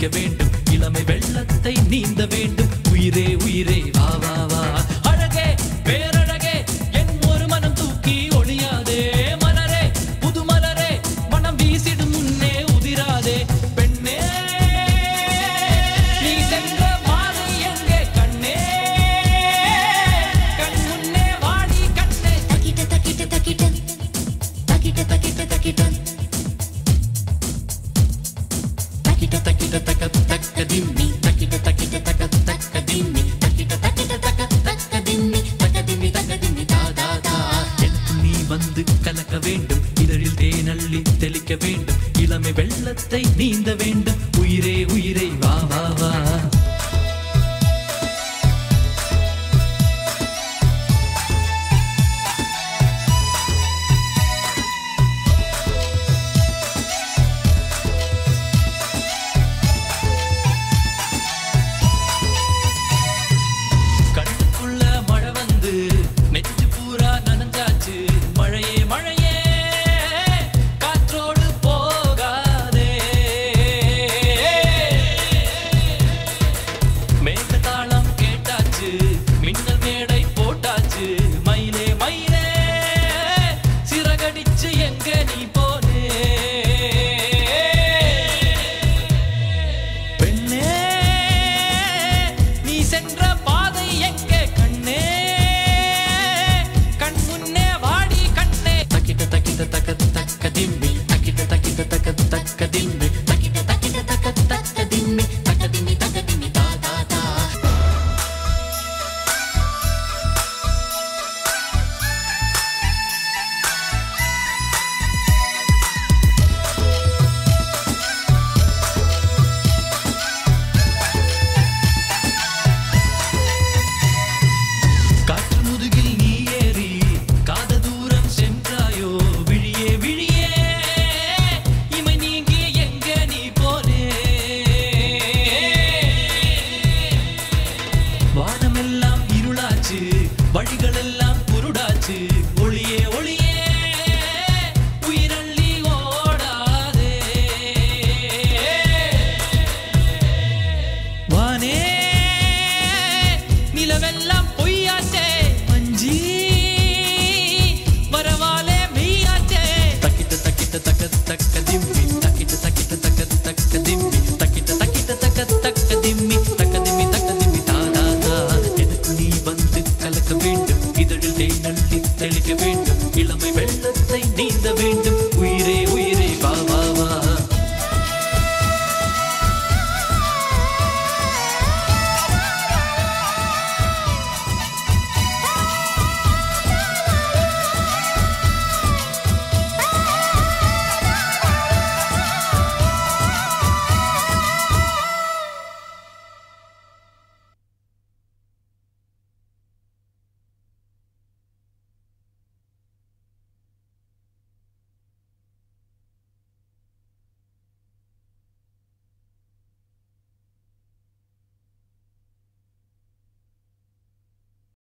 தெளிக்க வேண்டும் இளமை வெள்ளத்தை நீந்த வேண்டும் உயிரே உயிரே வா வா வா அழகே பேரழகே என் ஒரு மனம் தூக்கி ஒளியாதே மலரே புது மலரே மனம் வீசிடும் முன்னே உதிராதே பெண்ணே நீ சென்ற பாதை எங்கே கண்ணே கண் முன்னே வாடி கண்ணே தக்கிட்ட தக்கிட்ட தக்கிட்ட தக்கிட்ட தக்கிட்ட தக்கிட்ட takita takita taka taka dimmi takita takita taka taka dimmi takita takita taka taka dimmi taka dimmi da da da எனக்கு நீ வந்து கலக்க வேண்டும் இதழில் தேனள்ளி தெளிக்க வேண்டும் இளமை வெள்ளத்தை நீந்த வேண்டும் உயிரே உயிரே வா வா வா வழிகளெல்லாம் குருடாச்சு ஒளியே ஒளியே உயிரள்ளி ஓடாதே வானே நிலவெல்லாம் பொய்யாச்சே மஞ்சி வரவாலே மெய்யாச்சே தக்கிட்ட தக்கிட்ட தக்க தக்க திம்மி தக்கிட்ட தக்கிட்ட தக்க தக்க திம்மி தக்கிட்ட தக்கிட்ட தக்க தக்க திம்மி தக்க திம்மி தா தா தா எனக்கு நீ வந்து கலக்க வேண்டும் இதழில் தேனள்ளி தெளிக்க வேண்டும் இளமை வெள்ளத்தை நீந்த வேண்டும்